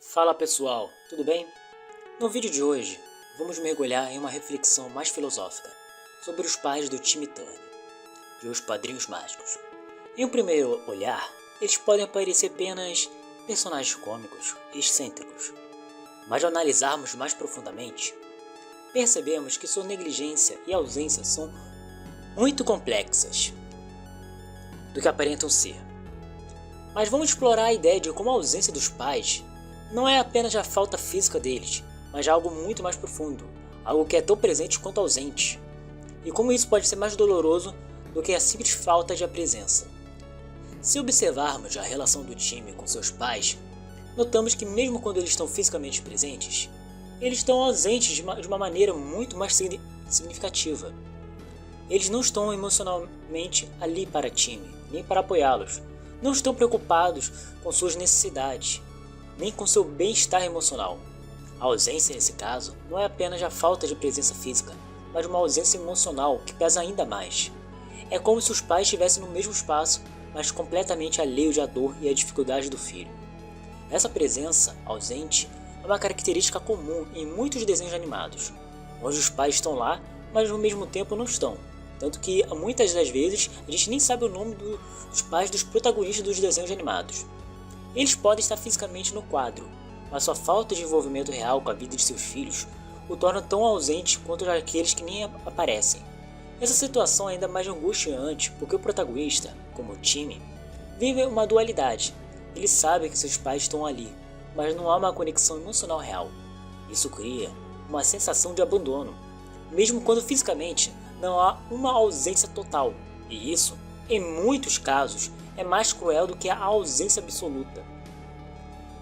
Fala pessoal, tudo bem? No vídeo de hoje, vamos mergulhar em uma reflexão mais filosófica sobre os pais do time Turner, de Os Padrinhos Mágicos. Em um primeiro olhar, eles podem parecer apenas personagens cômicos e excêntricos, mas ao analisarmos mais profundamente, percebemos que sua negligência e ausência são muito complexas do que aparentam ser. Mas vamos explorar a ideia de como a ausência dos pais não é apenas a falta física deles, mas algo muito mais profundo, algo que é tão presente quanto ausente, e como isso pode ser mais doloroso do que a simples falta de presença. Se observarmos a relação do time com seus pais, notamos que mesmo quando eles estão fisicamente presentes, eles estão ausentes de uma maneira muito mais significativa. Eles não estão emocionalmente ali para o time, nem para apoiá-los, não estão preocupados com suas necessidades, nem com seu bem-estar emocional. A ausência, nesse caso, não é apenas a falta de presença física, mas uma ausência emocional que pesa ainda mais. É como se os pais estivessem no mesmo espaço, mas completamente alheios à dor e à dificuldade do filho. Essa presença ausente é uma característica comum em muitos desenhos animados, onde os pais estão lá, mas ao mesmo tempo não estão. Tanto que, muitas das vezes, a gente nem sabe o nome dos pais dos protagonistas dos desenhos animados. Eles podem estar fisicamente no quadro, mas sua falta de envolvimento real com a vida de seus filhos o torna tão ausente quanto aqueles que nem aparecem. Essa situação é ainda mais angustiante porque o protagonista, como o time, vive uma dualidade. Ele sabe que seus pais estão ali, mas não há uma conexão emocional real. Isso cria uma sensação de abandono, mesmo quando fisicamente não há uma ausência total, e isso, em muitos casos, é mais cruel do que a ausência absoluta.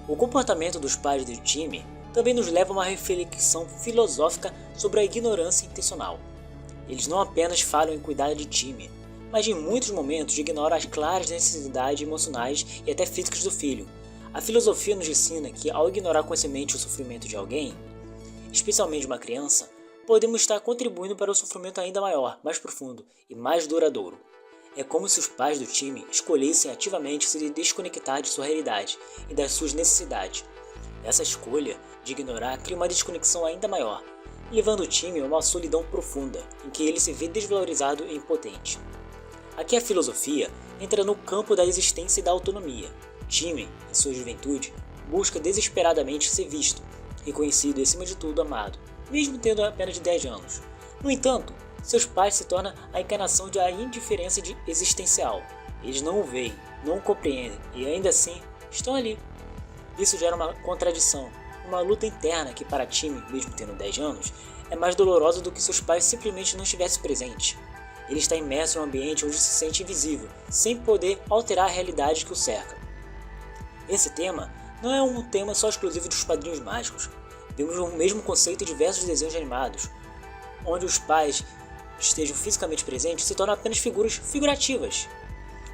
O comportamento dos pais do time também nos leva a uma reflexão filosófica sobre a ignorância intencional. Eles não apenas falham em cuidar de time, mas em muitos momentos ignoram as claras necessidades emocionais e até físicas do filho. A filosofia nos ensina que ao ignorar conscientemente o sofrimento de alguém, especialmente uma criança, podemos estar contribuindo para um sofrimento ainda maior, mais profundo e mais duradouro. É como se os pais do time escolhessem ativamente se desconectar de sua realidade e das suas necessidades. Essa escolha de ignorar cria uma desconexão ainda maior, levando o time a uma solidão profunda, em que ele se vê desvalorizado e impotente. Aqui a filosofia entra no campo da existência e da autonomia. Time, em sua juventude, busca desesperadamente ser visto, reconhecido e acima de tudo amado, mesmo tendo apenas 10 anos. No entanto, seus pais se tornam a encarnação de a indiferença existencial. Eles não o veem, não o compreendem e ainda assim estão ali. Isso gera uma contradição, uma luta interna que para time, mesmo tendo 10 anos, é mais dolorosa do que se os pais simplesmente não estivessem presentes. Ele está imerso em um ambiente onde se sente invisível, sem poder alterar a realidade que o cerca. Esse tema não é um tema só exclusivo dos Padrinhos Mágicos. Vemos o mesmo conceito em diversos desenhos animados, onde os pais estejam fisicamente presentes se tornam apenas figuras figurativas.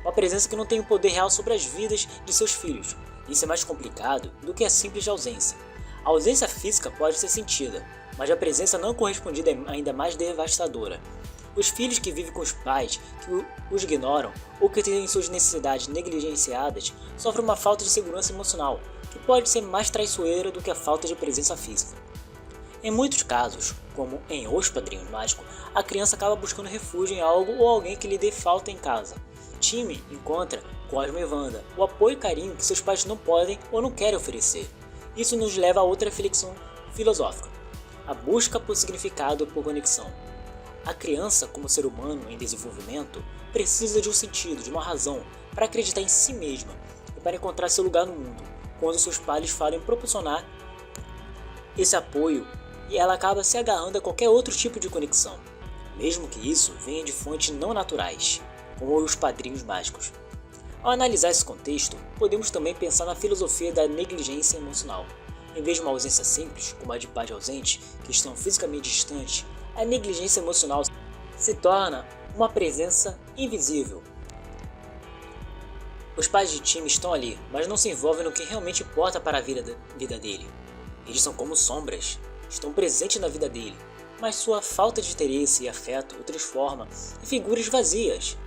Uma presença que não tem o poder real sobre as vidas de seus filhos. Isso é mais complicado do que a simples ausência. A ausência física pode ser sentida, mas a presença não correspondida é ainda mais devastadora. Os filhos que vivem com os pais que os ignoram ou que têm suas necessidades negligenciadas sofrem uma falta de segurança emocional, que pode ser mais traiçoeira do que a falta de presença física. Em muitos casos, como em Os Padrinhos Mágicos, a criança acaba buscando refúgio em algo ou alguém que lhe dê falta em casa. Time encontra, Cosmo e Wanda, o apoio e carinho que seus pais não podem ou não querem oferecer. Isso nos leva a outra reflexão filosófica, a busca por significado e por conexão. A criança, como ser humano em desenvolvimento, precisa de um sentido, de uma razão, para acreditar em si mesma e para encontrar seu lugar no mundo, quando seus pais falham em proporcionar esse apoio, e ela acaba se agarrando a qualquer outro tipo de conexão, mesmo que isso venha de fontes não naturais, como os padrinhos mágicos. Ao analisar esse contexto, podemos também pensar na filosofia da negligência emocional. Em vez de uma ausência simples, como a de pais ausentes que estão fisicamente distantes, a negligência emocional se torna uma presença invisível. Os pais de time estão ali, mas não se envolvem no que realmente importa para a vida dele. Eles são como sombras, estão presentes na vida dele, mas sua falta de interesse e afeto o transforma em figuras vazias.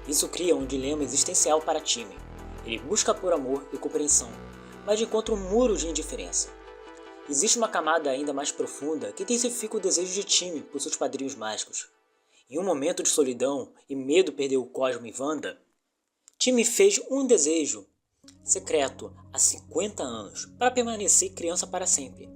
Isso cria um dilema existencial para time. Ele busca por amor e compreensão, mas encontra um muro de indiferença. Existe uma camada ainda mais profunda que intensifica o desejo de Timmy por seus padrinhos mágicos. Em um momento de solidão e medo de perder o Cosmo e Wanda, Timmy fez um desejo secreto há 50 anos para permanecer criança para sempre.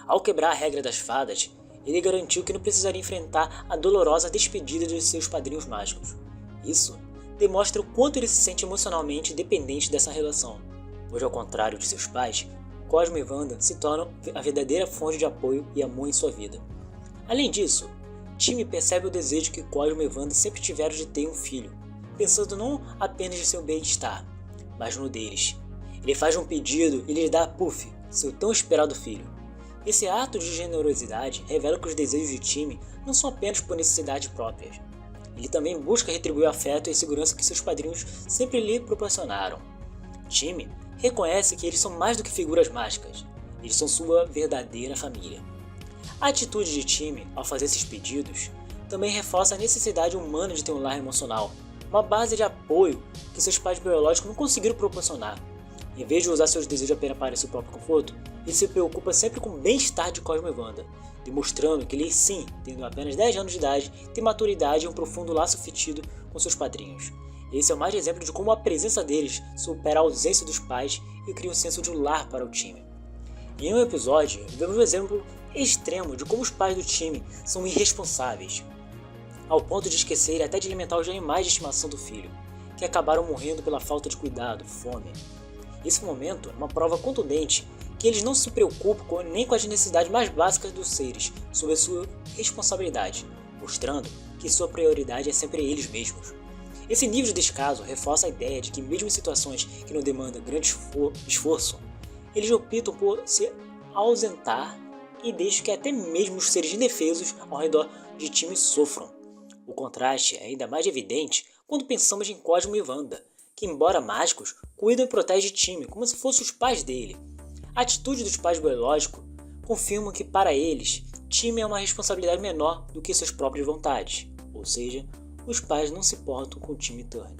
Ao quebrar a regra das fadas, ele garantiu que não precisaria enfrentar a dolorosa despedida de seus padrinhos mágicos. Isso demonstra o quanto ele se sente emocionalmente dependente dessa relação, pois ao contrário de seus pais, Cosmo e Wanda se tornam a verdadeira fonte de apoio e amor em sua vida. Além disso, Timmy percebe o desejo que Cosmo e Wanda sempre tiveram de ter um filho, pensando não apenas em seu bem-estar, mas no deles. Ele faz um pedido e lhes dá a Puff, seu tão esperado filho. Esse ato de generosidade revela que os desejos de Timmy não são apenas por necessidade próprias. Ele também busca retribuir o afeto e segurança que seus padrinhos sempre lhe proporcionaram. Timmy reconhece que eles são mais do que figuras mágicas, eles são sua verdadeira família. A atitude de Timmy ao fazer esses pedidos também reforça a necessidade humana de ter um lar emocional, uma base de apoio que seus pais biológicos não conseguiram proporcionar. Em vez de usar seus desejos apenas para seu próprio conforto, ele se preocupa sempre com o bem-estar de Cosmo e Wanda, demonstrando que ele sim, tendo apenas 10 anos de idade, tem maturidade e um profundo laço afetivo com seus padrinhos. Esse é o mais exemplo de como a presença deles supera a ausência dos pais e cria um senso de lar para o time. Em um episódio, vemos um exemplo extremo de como os pais do time são irresponsáveis, ao ponto de esquecer até de alimentar os animais de estimação do filho, que acabaram morrendo pela falta de cuidado, fome. Esse momento é uma prova contundente que eles não se preocupam nem com as necessidades mais básicas dos seres sobre a sua responsabilidade, mostrando que sua prioridade é sempre eles mesmos. Esse nível de descaso reforça a ideia de que mesmo em situações que não demandam grande esforço, eles optam por se ausentar e deixam que até mesmo os seres indefesos ao redor de Timmy sofram. O contraste é ainda mais evidente quando pensamos em Cosmo e Wanda, que embora mágicos, cuidam e protegem Timmy como se fossem os pais dele. A atitude dos pais biológicos confirma que para eles, Timmy é uma responsabilidade menor do que suas próprias vontades, ou seja, os pais não se portam com Timmy Turner.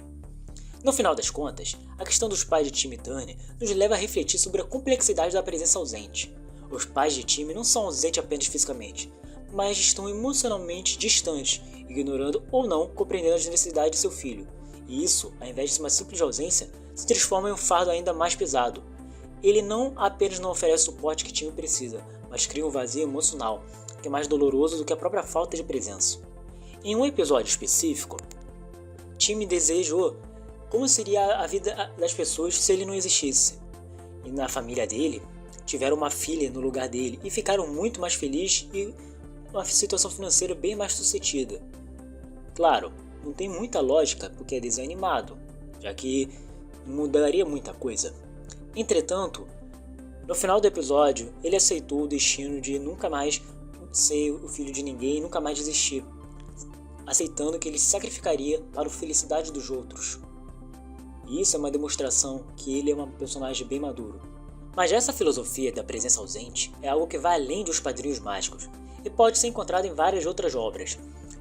No final das contas, a questão dos pais de Timmy Turner nos leva a refletir sobre a complexidade da presença ausente. Os pais de Timmy não são ausentes apenas fisicamente, mas estão emocionalmente distantes, ignorando ou não compreendendo as necessidades de seu filho. E isso, ao invés de ser uma simples ausência, se transforma em um fardo ainda mais pesado. Ele não apenas não oferece o suporte que Timmy precisa, mas cria um vazio emocional, que é mais doloroso do que a própria falta de presença. Em um episódio específico, Timmy desejou como seria a vida das pessoas se ele não existisse. E na família dele, tiveram uma filha no lugar dele e ficaram muito mais felizes e uma situação financeira bem mais sucedida. Claro, não tem muita lógica porque é desenho animado, já que mudaria muita coisa. Entretanto, no final do episódio, ele aceitou o destino de nunca mais ser o filho de ninguém e nunca mais desistir, aceitando que ele se sacrificaria para a felicidade dos outros. E isso é uma demonstração que ele é um personagem bem maduro. Mas essa filosofia da presença ausente é algo que vai além dos padrinhos mágicos e pode ser encontrado em várias outras obras,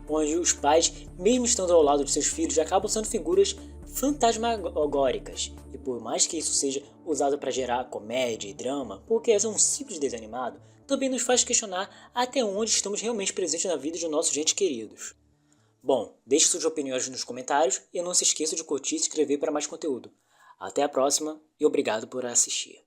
onde os pais, mesmo estando ao lado de seus filhos, acabam sendo figuras fantasmagóricas. E por mais que isso seja usado para gerar comédia e drama, porque é um simples desenho animado, também nos faz questionar até onde estamos realmente presentes na vida de nossos entes queridos. Bom, deixe suas opiniões nos comentários e não se esqueça de curtir e se inscrever para mais conteúdo. Até a próxima e obrigado por assistir.